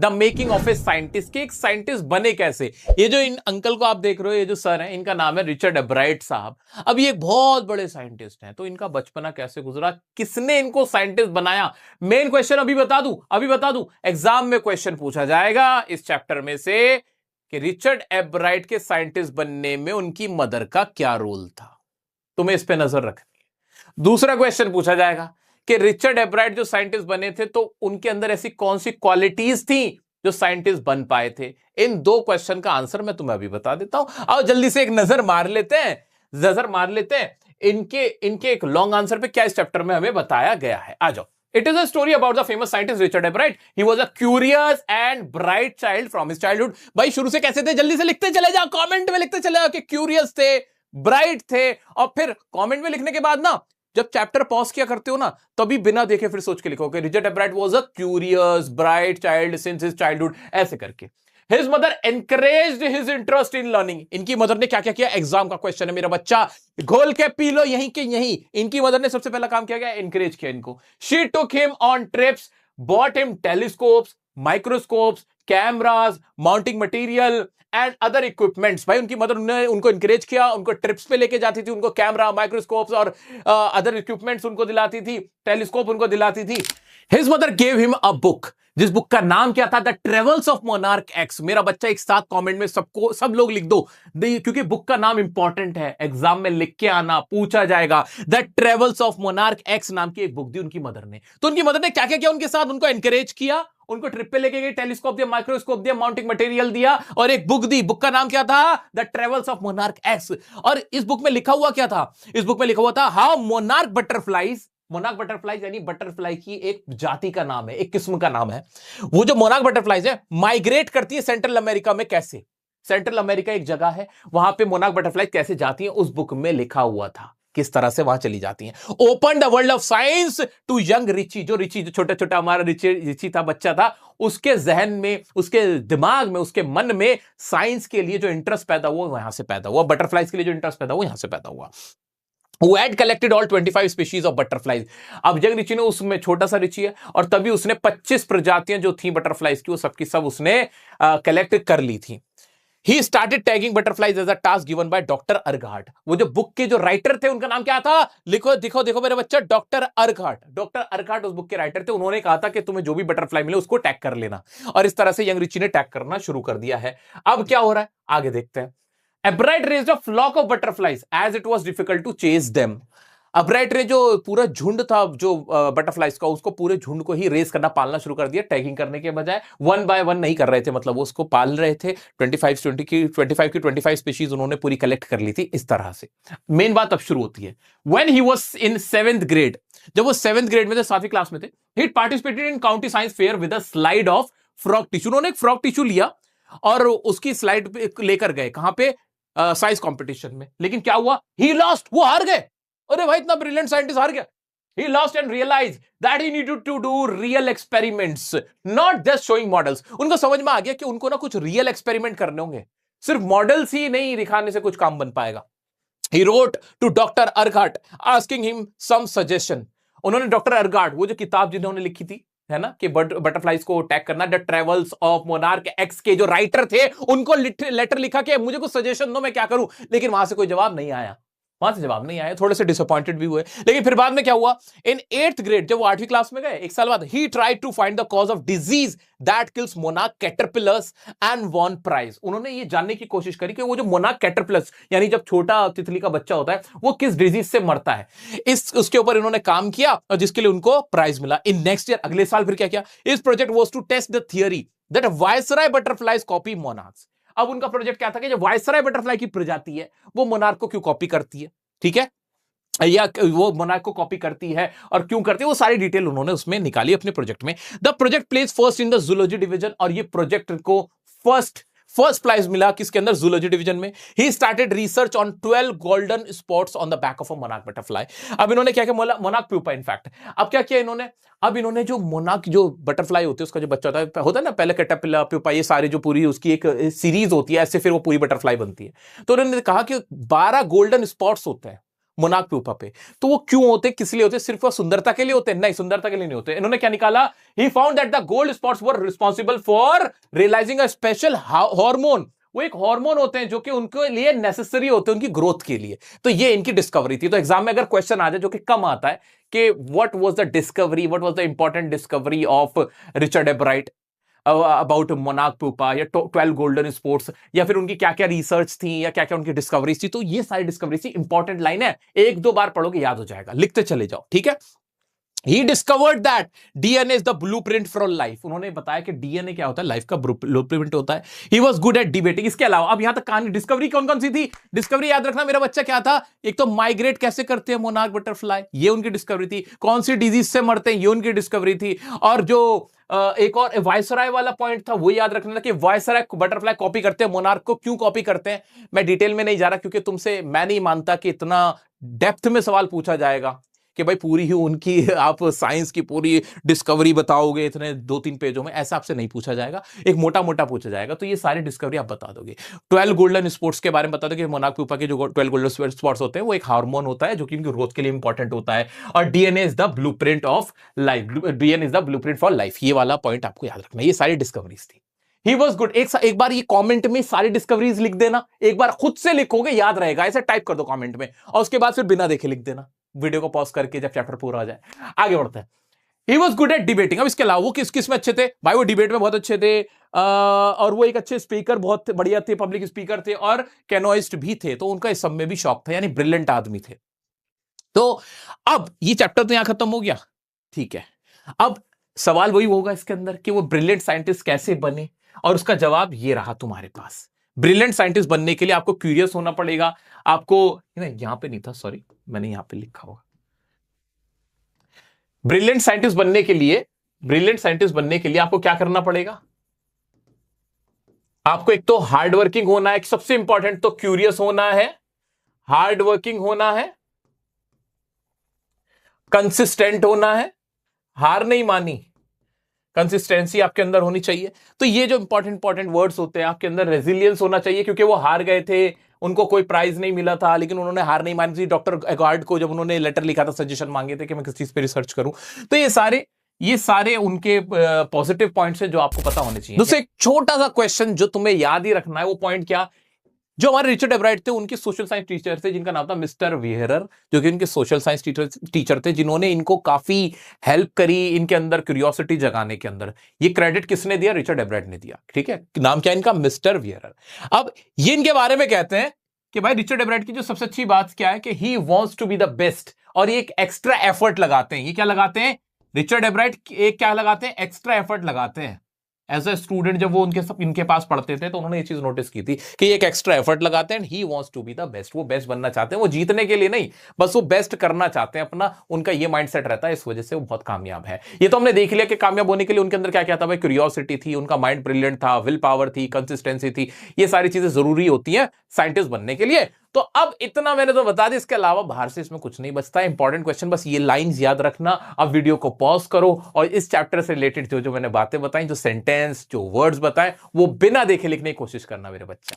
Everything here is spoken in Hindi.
The making of a scientist, कि एक साइंटिस्ट बने कैसे। ये जो इन अंकल को आप देख रहे हो, ये जो सर हैं, इनका नाम है रिचर्ड एब्राइट साहब। अब ये एक बहुत बड़े साइंटिस्ट हैं, तो इनका बचपना कैसे गुजरा, किसने इनको साइंटिस्ट बनाया, मेन क्वेश्चन अभी बता दूं एग्जाम में क्वेश्चन पूछा जाएगा इस चैप्टर में से कि रिचर्ड एब्राइट के साइंटिस्ट बनने में उनकी मदर का क्या रोल था, तुम्हें इस पे नजर रखनी है। दूसरा क्वेश्चन पूछा जाएगा कि रिचर्ड एब्राइट जो साइंटिस्ट बने थे तो उनके अंदर ऐसी कौन सी क्वालिटीज थी जो साइंटिस्ट बन पाए थे। इन दो क्वेश्चन का आंसर मैं तुम्हें अभी बता देता हूं। आओ जल्दी से एक नजर मार लेते हैं इनके एक लॉन्ग आंसर पे क्या इस चैप्टर में हमें बताया गया है। आ जाओ। It is a story about the famous scientist Richard Ebright. He was a curious and bright child from his childhood. भाई शुरू से कैसे थे, जल्दी से लिखते चले जाओ, कमेंट में लिखते चले जाओ कि क्यूरियस थे, ब्राइट थे, और फिर कमेंट में लिखने के बाद ना जब चैप्टर पॉज किया करते हो ना तभी बिना देखे फिर सोच के लिखो कि Richard एब्राइट was a curious bright child since his childhood, ऐसे करके। His mother encouraged his interest in learning. इनकी मदर ने क्या क्या किया, एग्जाम का क्वेश्चन है मेरा बच्चा, घोल के पी लो यहीं के यहीं। इनकी मदर ने सबसे पहला काम किया गया, एनकरेज किया इनको। She took him on trips, bought him telescopes, microscopes, cameras, mounting material and other equipments. भाई उनकी मदर ने उनको इंकरेज किया, उनको ट्रिप्स पे लेके जाती थी, उनको कैमरा, माइक्रोस्कोप्स और अदर इक्विपमेंट्स उनको दिलाती थी, टेलीस्कोप उनको दिलाती थी। His mother gave him a book, जिस बुक का नाम क्या था, the travels of monarch x. मेरा बच्चा एक साथ कमेंट में सब लोग लिख दो, क्योंकि बुक का नाम इंपॉर्टेंट है, एग्जाम में लिख के आना, पूछा जाएगा। The travels of monarch x नाम की एक बुक दी उनकी मदर ने। तो उनकी मदर ने क्या क्या किया उनके साथ, उनको एनकरेज किया, उनको ट्रिप पे लेके गई, टेलीस्कोप दिया, माइक्रोस्कोप दिया, माउंटिंग मटेरियल दिया और एक बुक दी। बुक का नाम क्या था, the travels of monarch x. और इस बुक में लिखा हुआ क्या था, इस बुक में लिखा हुआ था how monarch butterflies, monarch butterflies यानी बटरफ्लाई की एक जाति का नाम है, एक किस्म का नाम है। वो जो मोनार्क बटरफ्लाईज है माइग्रेट करती है सेंट्रल अमेरिका में कैसे, सेंट्रल अमेरिका एक जगह है, वहां पे मोनार्क बटरफ्लाई कैसे जाती है उस बुक में लिखा हुआ था, किस तरह से वहां चली जाती हैं। Open the world of science to young Richie, जो छोटा छोटा हमारा रिची था, बच्चा था, उसके जहन में, उसके दिमाग में, उसके मन में साइंस के लिए जो इंटरेस्ट पैदा हुआ वहां से पैदा हुआ, बटरफ्लाइज के लिए जो इंटरेस्ट पैदा हुआ यहां से पैदा हुआ। Who had collected all 25 species of butterflies। अब यंग रिची ने, उसमें छोटा सा रिची है, और तभी उसने 25 प्रजातियां जो थी बटरफ्लाइज की वो सबकी सब उसने कलेक्ट कर ली थी। He started tagging butterflies as a task given by doctor Urquhart. वो जो बुक के जो राइटर थे उनका नाम क्या था, लिखो दिखो देखो मेरे बच्चा, डॉक्टर अर्गहार्ट। डॉक्टर अर्गहार्ट उस बुक के राइटर थे, उन्होंने कहा था कि तुम्हें जो भी बटरफ्लाई मिले उसको टैग कर लेना, और इस तरह से यंग रिची ने टैग करना शुरू कर दिया है। अब क्या हो रहा है आगे देखते हैं। Ebright raised a flock of butterflies as it was difficult to chase them. Ebright ने जो पूरा झुंड था जो बटरफ्लाइज का, उसको पूरे झुंड को ही रेस करना, पालना शुरू कर दिया, टैगिंग करने के बजाय। वन बाय वन नहीं कर रहे थे, मतलब वो उसको पाल रहे थे। 25 स्पीशीज उन्होंने पूरी कलेक्ट कर ली थी इस तरह से। मेन बात अब शुरू होती है। When he was in 7th grade, जब वो 7th ग्रेड में थे, 7वीं क्लास में थे, he participated in county science fair with a slide of frog tissue. उन्होंने एक फ्रॉग टिश्यू लिया और उसकी स्लाइड लेकर गए, कहां पे, साइंस कंपटीशन में। लेकिन क्या हुआ, ही लॉस्ट, वो हार गए। अरे भाई इतना ब्रिलियंट साइंटिस्ट हार गया। He lost and realized that he needed to do real experiments, not just showing models। उनको समझ में आ गया कि उनको ना कुछ रियल एक्सपेरिमेंट करने होंगे, सिर्फ मॉडल्स ही नहीं दिखाने से कुछ काम बन पाएगा। He wrote to doctor Urquhart asking him some suggestion। उन्होंने डॉक्टर अर्गहार्ट, वो जो किताब जिन्होंने लिखी थी है ना कि बटरफ्लाइज को टैग करना, the travels of monarch x के जो राइटर थे उनको लेटर लिखा कि मुझे कुछ सजेशन दो मैं क्या करूं। लेकिन वहां से कोई जवाब नहीं आया, थोड़े से डिसअपॉइंटेड भी हुए। लेकिन फिर बाद में क्या हुआ, इन 8th ग्रेड जब वो 8वीं क्लास में गए, एक साल बाद, he tried to find the cause of disease that kills monarch caterpillars and won prize. उन्होंने ये जानने की कोशिश करी कि वो जो मोनार्क कैटरपिलर्स यानी जब छोटा तितली का बच्चा होता है वो किस डिजीज से मरता है, उसके ऊपर इन्होंने काम किया और जिसके लिए उनको प्राइज मिला। इन नेक्स्ट ईयर, अगले साल फिर क्या किया, इस project was to test the theory that viceroy butterflies copy monarchs. अब उनका प्रोजेक्ट क्या था कि जो वायसराय बटरफ्लाई की प्रजाति है वो मोनार्क को क्यों कॉपी करती है, ठीक है, या वो मोनार्क को कॉपी करती है और क्यों करती है, वो सारी डिटेल उन्होंने उसमें निकाली अपने प्रोजेक्ट में। The project place first in the zoology division, और ये प्रोजेक्ट को फर्स्ट प्राइज मिला किसके अंदर, जूलॉजी डिवीजन में। He started research on 12 golden spots on the back of a monarch butterfly. अब इन्होंने क्या किया, मोनार्क प्यूपा इनफैक्ट, अब क्या किया इन्होंने, अब इन्होंने जो मोनार्क जो बटरफ्लाई होती है उसका जो बच्चा होता है ना, पहले कैटरपिलर, प्यूपा, ये सारी जो पूरी उसकी एक सीरीज होती है, ऐसे फिर वो पूरी बटरफ्लाई बनती है। तो उन्होंने कहा कि 12 गोल्डन स्पॉट्स होते हैं, मोनार्क प्यूपा पे। तो वो क्यों होते, किस लिए होते? सिर्फ वो सुंदरता के लिए होते? नहीं, सुंदरता के लिए नहीं होते। इन्होंने क्या निकाला? He found that the gold spots were responsible for realising a special hormone. वो एक हार्मोन होते हैं जो कि उनके लिए नेसेसरी होते हैं उनकी ग्रोथ के लिए। तो ये इनकी डिस्कवरी थी। तो एग्जाम में अगर क्वेश्चन आ जाए, जो कि कम आता है, कि what was the discovery, what was the important discovery of Richard एब्राइट about monarch pupa, या 12 गोल्डन स्पोर्ट्स, या फिर उनकी क्या क्या रिसर्च थी, या क्या क्या उनकी डिस्कवरीज थी, तो ये सारी डिस्कवरीज थी। इंपॉर्टेंट लाइन है, एक दो बार पढ़ोगे याद हो जाएगा, लिखते चले जाओ, ठीक है। He discovered that DNA is the blueprint for life. उन्होंने बताया कि डीएनए क्या होता है, लाइफ का ब्लूप्रिंट होता है। He was good at debating. इसके अलावा अब यहां तक कहानी, डिस्कवरी कौन कौन सी थी? डिस्कवरी याद रखना मेरा बच्चा, क्या था? एक तो माइग्रेट कैसे करते हैं मोनार्क बटरफ्लाई, ये उनकी डिस्कवरी थी। कौन सी डिजीज से मरते हैं, ये उनकी डिस्कवरी थी। और जो एक और वायसराय वाला पॉइंट था, वो याद रखना कि वायसराय बटरफ्लाई कॉपी करते हैं मोनार्क को। क्यों कॉपी करते हैं, मैं डिटेल में नहीं जा रहा, क्योंकि तुमसे मैं नहीं मानता कि इतना डेप्थ में सवाल पूछा जाएगा कि भाई पूरी ही उनकी आप साइंस की पूरी डिस्कवरी बताओगे इतने 2-3 पेजों में, ऐसा आपसे नहीं पूछा जाएगा, एक मोटा मोटा पूछा जाएगा। तो ये सारी डिस्कवरी आप बता दोगे। 12 गोल्डन स्पोर्ट्स के बारे में बता दोगे। मोनार्क प्यूपा के जो 12 गोल्डन स्पॉट्स होते हैं वो एक हार्मोन होता है जो कि उनकी ग्रोथ के लिए इंपॉर्टेंट होता है। और DNA is the blueprint of life, DNA is the blueprint for life, ये वाला पॉइंट आपको याद रखना। ये सारी डिस्कवरीज थी। He was good. एक बार ये कमेंट में सारी डिस्कवरीज लिख देना, एक बार खुद से लिखोगे याद रहेगा, ऐसे टाइप कर दो कमेंट में, और उसके बाद फिर बिना देखे लिख देना, वीडियो को पॉज करके जब चैप्टर पूरा हो जाए। आगे बढ़ते हैं। He was good at debating. अब इसके अलावा वो किस किस में अच्छे थे भाई? वो डिबेट में बहुत अच्छे थे, और वो एक अच्छे स्पीकर, बहुत बढ़िया थे, पब्लिक स्पीकर थे, और कैनोइस्ट भी थे। तो उनका इस सब में भी शौक था, यानी ब्रिलियंट आदमी थे। तो अब ये चैप्टर तो यहां खत्म हो गया, ठीक है। अब सवाल वही होगा इसके अंदर कि वो ब्रिलियंट साइंटिस्ट कैसे बने, और उसका जवाब ये रहा तुम्हारे पास। ब्रिलियंट साइंटिस्ट बनने के लिए आपको क्यूरियस होना पड़ेगा। आपको यहां पे नहीं था, सॉरी, मैंने यहां पे लिखा होगा। ब्रिलियंट साइंटिस्ट बनने के लिए आपको क्या करना पड़ेगा? आपको एक तो हार्ड वर्किंग होना है, सबसे इंपॉर्टेंट तो क्यूरियस होना है, हार्ड वर्किंग होना है, कंसिस्टेंट होना है, हार नहीं मानी, कंसिस्टेंसी आपके अंदर होनी चाहिए। तो ये जो इंपॉर्टेंट वर्ड्स होते हैं आपके अंदर, रेजिलियंस होना चाहिए, क्योंकि वो हार गए थे, उनको कोई प्राइज नहीं मिला था, लेकिन उन्होंने हार नहीं मानी थी। डॉक्टर एगार्ड को जब उन्होंने लेटर लिखा था, सजेशन मांगे थे कि मैं किस चीज पे रिसर्च करूं। तो ये सारे उनके पॉजिटिव पॉइंट्स हैं जो आपको पता होने चाहिए। दूसरा एक छोटा सा क्वेश्चन जो तुम्हें याद ही रखना है, वो पॉइंट क्या? जो हमारे रिचर्ड एब्राइट थे, उनके सोशल साइंस टीचर थे जिनका नाम था मिस्टर विहेरर, जो कि उनके सोशल साइंस टीचर थे, जिन्होंने इनको काफी हेल्प करी इनके अंदर क्यूरियोसिटी जगाने के अंदर। ये क्रेडिट किसने दिया? रिचर्ड एब्राइट ने दिया, ठीक है। नाम क्या है इनका? मिस्टर विहेरर। अब ये इनके बारे में कहते हैं कि भाई रिचर्ड एब्राइट की जो सबसे अच्छी बात क्या है कि he wants to be the best, और ये एक एक्स्ट्रा एफर्ट लगाते हैं। ये क्या लगाते हैं? रिचर्ड एब्राइट एक क्या लगाते हैं? एक्स्ट्रा एफर्ट लगाते हैं। एज अ स्टूडेंट जब वो इनके पास पढ़ते थे तो उन्होंने ये चीज नोटिस की थी कि ये एक एक्स्ट्रा एफर्ट लगाते हैं। He wants to be the best, वो बेस्ट बनना चाहते हैं, वो जीतने के लिए नहीं, बस वो बेस्ट करना चाहते हैं अपना, उनका ये माइंडसेट रहता है। इस वजह से वो बहुत कामयाब है। ये तो हमने देख लिया कि कामयाब होने के लिए उनके अंदर क्या क्या था भाई? क्यूरियोसिटी थी, उनका माइंड ब्रिलियंट था, विल पावर थी, कंसिस्टेंसी थी। ये सारी चीजें जरूरी होती हैं साइंटिस्ट बनने के लिए। तो अब इतना मैंने तो बता दिया, इसके अलावा बाहर से इसमें कुछ नहीं बचता है। इंपॉर्टेंट क्वेश्चन बस ये लाइंस याद रखना। अब वीडियो को पॉज करो और इस चैप्टर से रिलेटेड जो मैंने बातें बताई, जो सेंटेंस, जो वर्ड्स बताए, वो बिना देखे लिखने की कोशिश करना मेरे बच्चे।